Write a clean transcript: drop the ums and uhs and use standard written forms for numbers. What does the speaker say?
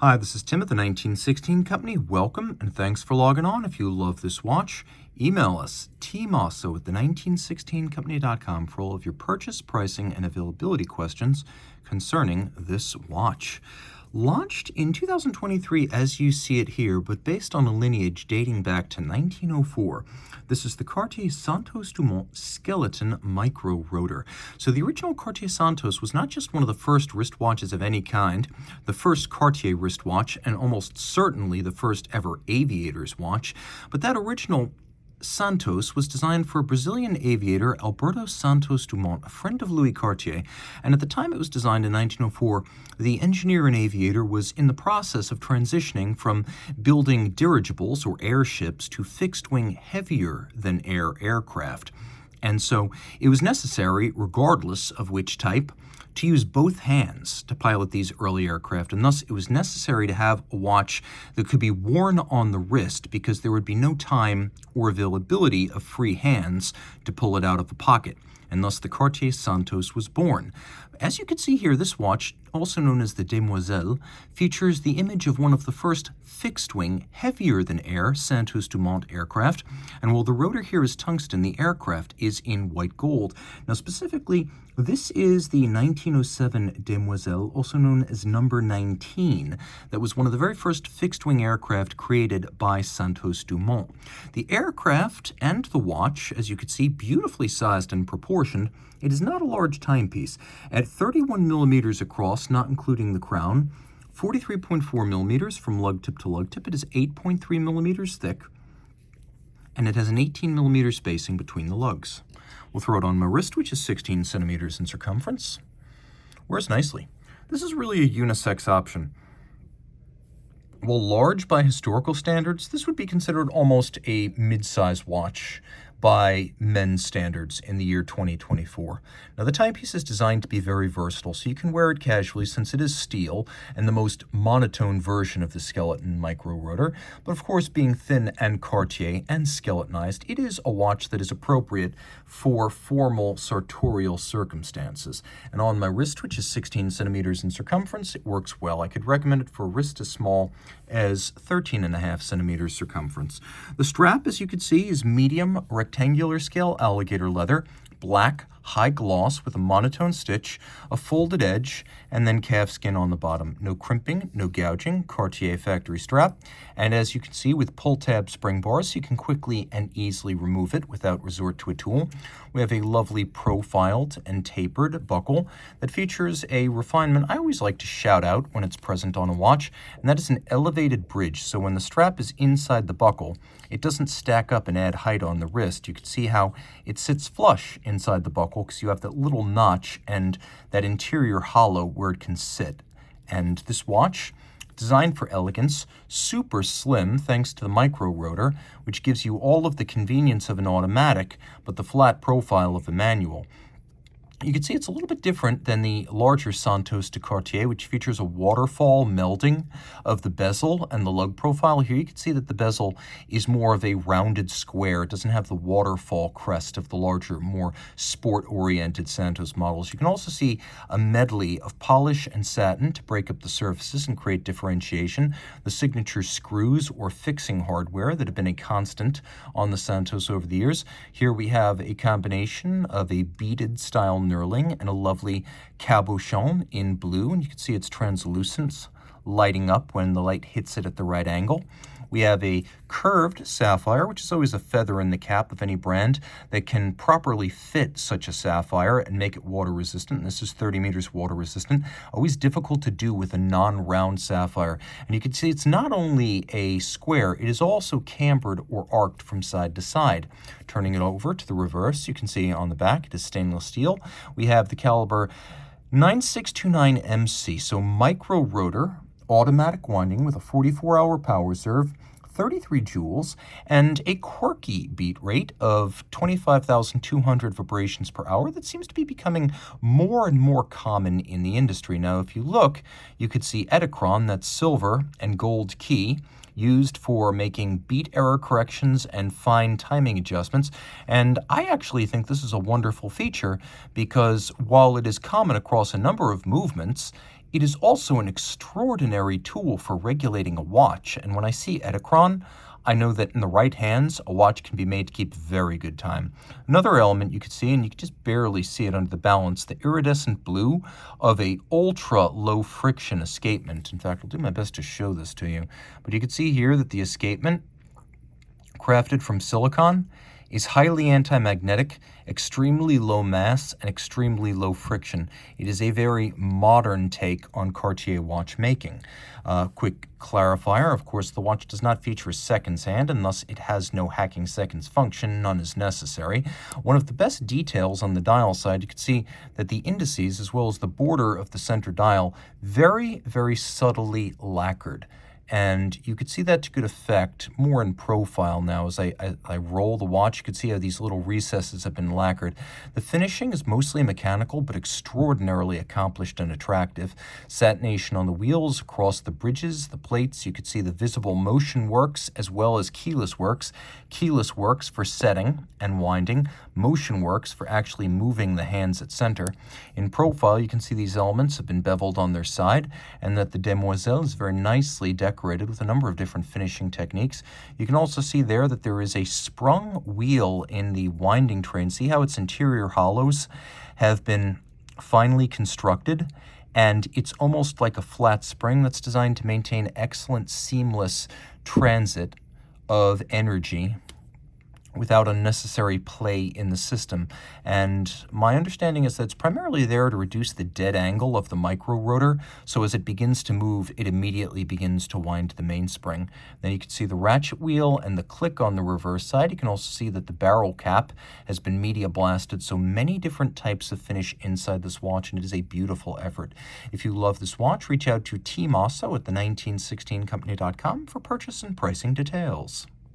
Hi, this is Tim at the 1916 Company. Welcome and thanks for logging on. If you love this watch, email us tmosso at the1916company.com for all of your purchase, pricing, and availability questions concerning this watch. Launched in 2023 as you see it here, but based on a lineage dating back to 1904. This is the Cartier Santos Dumont Skeleton Micro Rotor. So the original Cartier Santos was not just one of the first wristwatches of any kind, the first Cartier wristwatch, and almost certainly the first ever aviator's watch, but that original Santos was designed for Brazilian aviator Alberto Santos Dumont, a friend of Louis Cartier, and at the time it was designed in 1904, the engineer and aviator was in the process of transitioning from building dirigibles or airships to fixed-wing heavier-than-air aircraft. And so it was necessary, regardless of which type, to use both hands to pilot these early aircraft, and thus it was necessary to have a watch that could be worn on the wrist because there would be no time or availability of free hands to pull it out of the pocket, and thus the Cartier Santos was born. As you can see here, this watch, also known as the Demoiselle, features the image of one of the first fixed-wing, heavier-than-air Santos Dumont aircraft, and while the rotor here is tungsten, the aircraft is in white gold. Now specifically, this is the 1907 Demoiselle, also known as number 19, that was one of the very first fixed-wing aircraft created by Santos Dumont. The aircraft and the watch, as you can see, beautifully sized and proportioned. It is not a large timepiece. At 31 millimeters across, not including the crown, 43.4 millimeters from lug tip to lug tip, it is 8.3 millimeters thick, and it has an 18 millimeter spacing between the lugs. We'll throw it on my wrist, which is 16 centimeters in circumference. Wears nicely. This is really a unisex option. While large by historical standards, this would be considered almost a mid-size watch by men's standards in the year 2024. Now the timepiece is designed to be very versatile, so you can wear it casually since it is steel and the most monotone version of the skeleton micro rotor. But of course, being thin and Cartier and skeletonized, it is a watch that is appropriate for formal sartorial circumstances. And on my wrist, which is 16 centimeters in circumference, it works well. I could recommend it for a wrist as small as 13.5 centimeters circumference. The strap, as you can see, is medium rectangular scale alligator leather, black, high gloss with a monotone stitch, a folded edge, and then calfskin on the bottom. No crimping, no gouging, Cartier factory strap. And as you can see with pull tab spring bars, you can quickly and easily remove it without resort to a tool. We have a lovely profiled and tapered buckle that features a refinement I always like to shout out when it's present on a watch, and that is an elevated bridge. So when the strap is inside the buckle, it doesn't stack up and add height on the wrist. You can see how it sits flush inside the buckle because you have that little notch and that interior hollow where it can sit. And this watch, designed for elegance, super slim thanks to the micro rotor, which gives you all of the convenience of an automatic, but the flat profile of a manual. You can see it's a little bit different than the larger Santos de Cartier, which features a waterfall melding of the bezel and the lug profile. Here you can see that the bezel is more of a rounded square. It doesn't have the waterfall crest of the larger, more sport-oriented Santos models. You can also see a medley of polish and satin to break up the surfaces and create differentiation. The signature screws or fixing hardware that have been a constant on the Santos over the years. Here we have a combination of a beaded style knurling and a lovely cabochon in blue, and you can see its translucence lighting up when the light hits it at the right angle. We have a curved sapphire, which is always a feather in the cap of any brand that can properly fit such a sapphire and make it water resistant. This is 30 meters water resistant. Always difficult to do with a non-round sapphire. And you can see it's not only a square, it is also cambered or arced from side to side. Turning it over to the reverse, you can see on the back it is stainless steel. We have the caliber 9629 MC, so micro rotor, automatic winding with a 44-hour power reserve, 33 joules, and a quirky beat rate of 25,200 vibrations per hour that seems to be becoming more and more common in the industry. Now, if you look, you could see Edicron, that silver and gold key, used for making beat error corrections and fine timing adjustments. And I actually think this is a wonderful feature because while it is common across a number of movements, It is also an extraordinary tool for regulating a watch, and when I see Edelchron, I know that in the right hands, a watch can be made to keep very good time. Another element you can see, and you can just barely see it under the balance, the iridescent blue of a ultra low friction escapement. In fact, I'll do my best to show this to you. But you can see here that the escapement, crafted from silicon, is highly anti-magnetic, extremely low mass, and extremely low friction. It is a very modern take on Cartier watchmaking. Quick clarifier, of course, the watch does not feature a seconds hand, and thus it has no hacking seconds function. None is necessary. One of the best details on the dial side, you can see that the indices, as well as the border of the center dial, very, very subtly lacquered. And you could see that to good effect more in profile now. As I roll the watch, you can see how these little recesses have been lacquered. The finishing is mostly mechanical, but extraordinarily accomplished and attractive. Satination on the wheels, across the bridges, the plates. You could see the visible motion works as well as keyless works. Keyless works for setting and winding. Motion works for actually moving the hands at center. In profile, you can see these elements have been beveled on their side, and that the Demoiselle is very nicely decorated with a number of different finishing techniques. You can also see there that there is a sprung wheel in the winding tray, and see how its interior hollows have been finely constructed, and it's almost like a flat spring that's designed to maintain excellent seamless transit of energy without unnecessary play in the system. And my understanding is that it's primarily there to reduce the dead angle of the micro rotor, so as it begins to move, it immediately begins to wind the mainspring. Then you can see the ratchet wheel and the click on the reverse side. You can also see that the barrel cap has been media blasted, so many different types of finish inside this watch, and it is a beautiful effort. If you love this watch, reach out to Team Mosso at the 1916company.com for purchase and pricing details.